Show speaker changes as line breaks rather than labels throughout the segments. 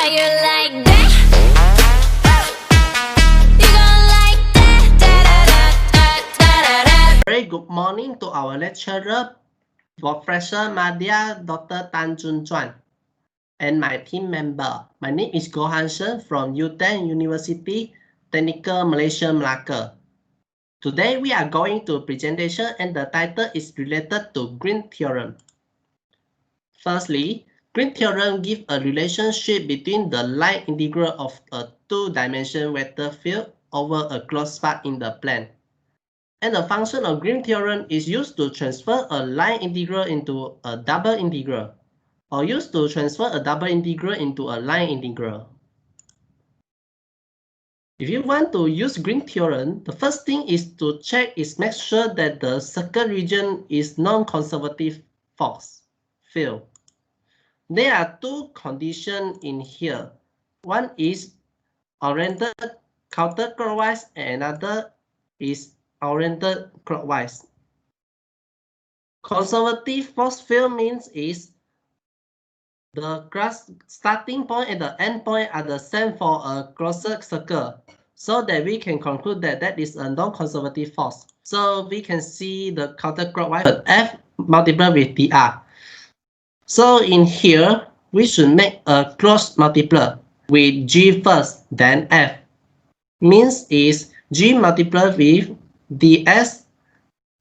How you like that? You gon' like that? Da da da da da da da.
Very good morning to our lecturer, Professor Madhya Dr. Tan Jun Chuan, and my team member. My name is Goh Hansen from UTEN University, Technical Malaysia, Malacca. Today we are going to a presentation and the title is related to Green Theorem. Firstly, Green Theorem gives a relationship between the line integral of a two-dimensional vector field over a closed path in the plane. And the function of Green Theorem is used to transfer a line integral into a double integral, or used to transfer a double integral into a line integral. If you want to use Green Theorem, the first thing is to check is make sure that the circle region is non-conservative force field. There are two conditions in here. One is oriented counterclockwise and another is oriented clockwise. Conservative force field means is the starting point and the end point are the same for a closed circle, so that we can conclude that that is a non-conservative force. So we can see the counterclockwise F multiplied with dr. So in here, we should make a cross multiply with G first, then F. Means is G multiplied with ds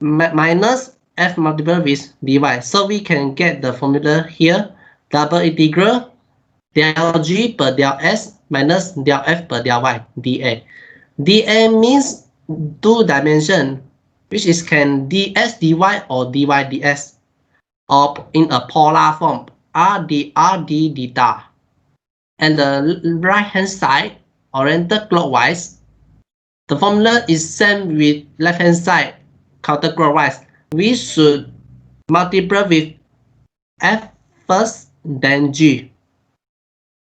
minus F multiplied with dy. So we can get the formula here. Double integral del G per del S minus del F per del Y dA. dA means two dimension, which is can ds dy or dy ds, or in a polar form rd dθ. And the right hand side oriented clockwise, the formula is same with left hand side counterclockwise. We should multiply with F first, then G.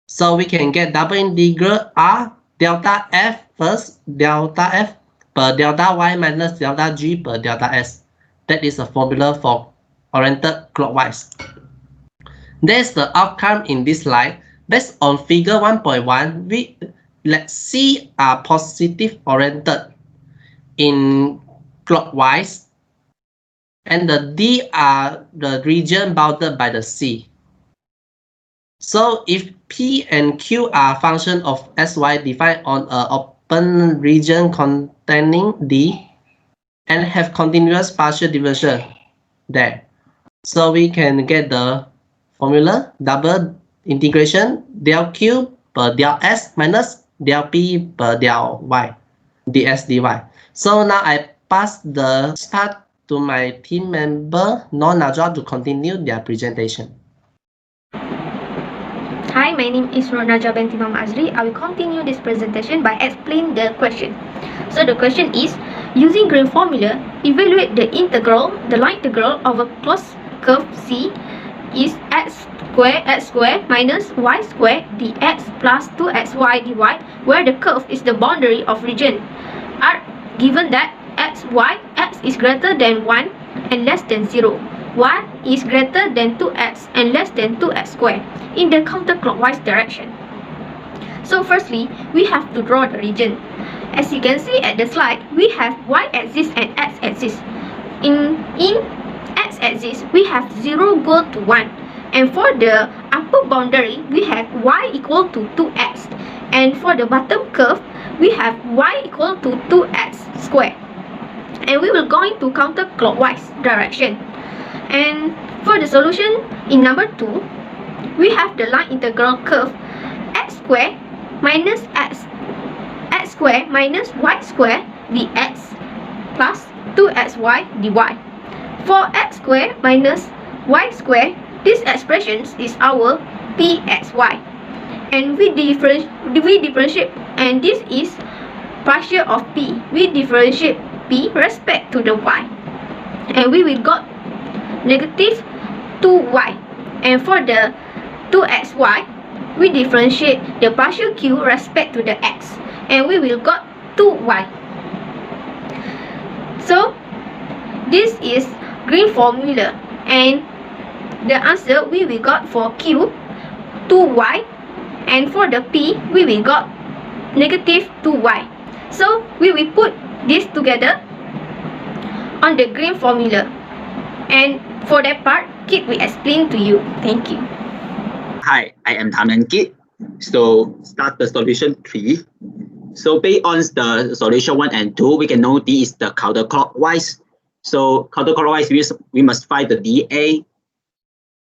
So we can get double integral R delta F first, delta F per delta Y minus delta G per delta S. That is the formula for oriented clockwise. That's the outcome in this slide. Based on figure 1.1, let's C are positive oriented in clockwise, and the D are the region bounded by the C. So if P and Q are function of Sy defined on an open region containing D and have continuous partial division there, so we can get the formula double integration del Q per del S minus del P per del Y ds dy. So now I pass the start to my team member Najwa to continue their presentation.
Hi, my name is Najwa binti Muhammad Azri. I will continue this presentation by explaining the question. So the question is, using Green formula, evaluate the line integral of a closed curve C is x squared minus y squared dx plus 2xy dy, where the curve is the boundary of region R, given that x is greater than 1 and less than 0. Y is greater than 2x and less than 2x squared in the counterclockwise direction. So firstly, we have to draw the region. As you can see at the slide, we have y-axis and x-axis. In x-axis, we have 0 go to 1. And for the upper boundary, we have y equal to 2x. And for the bottom curve, we have y equal to 2x squared. And we will go into counterclockwise direction. And for the solution in number 2, we have the line integral curve x squared minus x squared minus y squared dx plus 2xy dy. For x squared minus y squared, this expression is our pxy. And we differentiate, and this is partial of p. We differentiate p respect to the y. And we will got negative 2y. And for the 2xy, we differentiate the partial q respect to the x, and we will got 2y. So this is Green formula, and the answer we will got for q 2y And for the p, we will got negative 2y. So we will put this together on the green formula. And for that part, Kit will explain to you. Thank you.
Hi, I am Taman Kit. So start the solution 3. So based on the solution 1 and 2, we can know this is the counterclockwise. So counterclockwise, we must find the dA.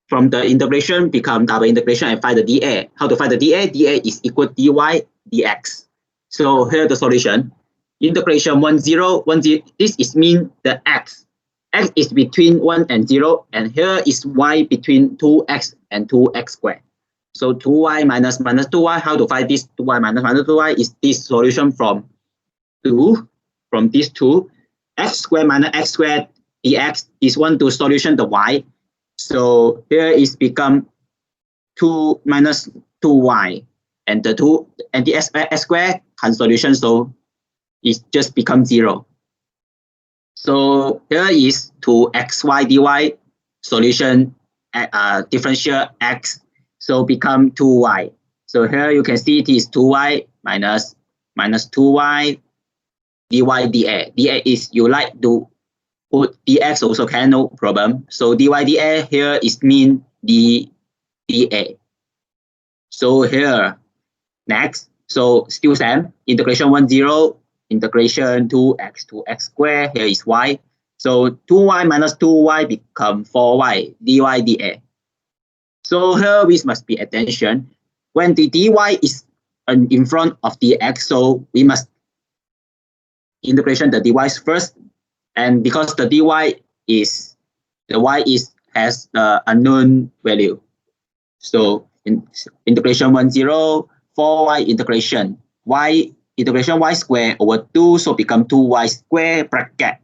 From the integration, become double integration and find the dA. How to find the dA? dA is equal to dy dx. So here the solution. Integration 1, 0, 1, 0. This is mean the x. X is between 1 and 0, and here is y between 2x and 2x squared. So 2y minus 2y, how to find this 2y minus 2y is this solution from 2, from these two. X squared minus x squared dx is 1 to solution the y. So here is become 2 minus 2y, and the 2 and the x squared can solution, so it just become 0. So here is 2xy dy solution, differential x, so become 2y. So here you can see it is 2y minus 2y dy dA. dA is you like to put dx also can, no problem. So dy dA here is mean dA. So here next, so still same, integration 1, 0, integration 2x squared, here is y. So 2y minus 2y become 4y dy dA. So here we must pay attention. When the dy is in front of dx, so we must integration the dy first. And because the dy is, the y is has the unknown value. So in integration 1, 0, 4y integration, y integration y squared over 2, so become 2y squared bracket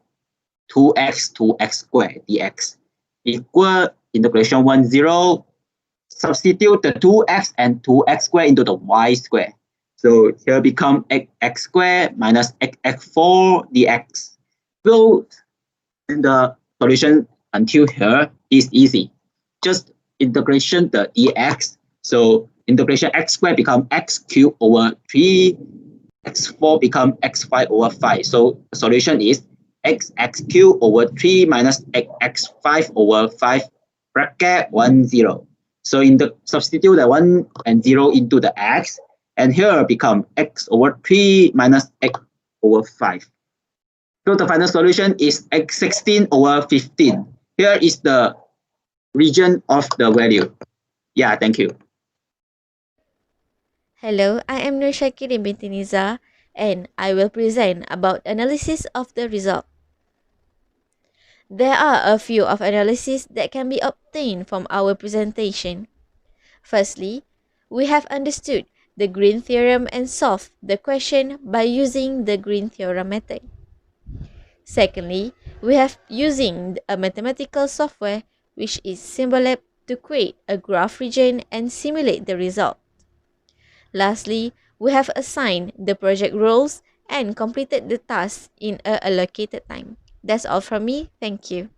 2x squared dx equal integration 1, 0, substitute the 2x and 2x squared into the y squared. So here become x squared minus x4 dx. So in the solution until here is easy. Just integration the dx. So integration x squared become x cubed over 3, x4 become x5 over 5. So the solution is x cubed over 3 minus x5 over 5 bracket 1, 0. So in the substitute the 1 and 0 into the x, and here become x over 3 minus x over 5. So the final solution is x16 over 15. Here is the region of the value. Yeah, thank you.
Hello, I am Nur Shakirin binti Niza, and I will present about analysis of the result. There are a few of analysis that can be obtained from our presentation. Firstly, we have understood the green theorem and solved the question by using the green theorem method. Secondly, we have using a mathematical software which is Symbolab to create a graph region and simulate the result. Lastly, we have assigned the project roles and completed the task in a allocated time. That's all from me. Thank you.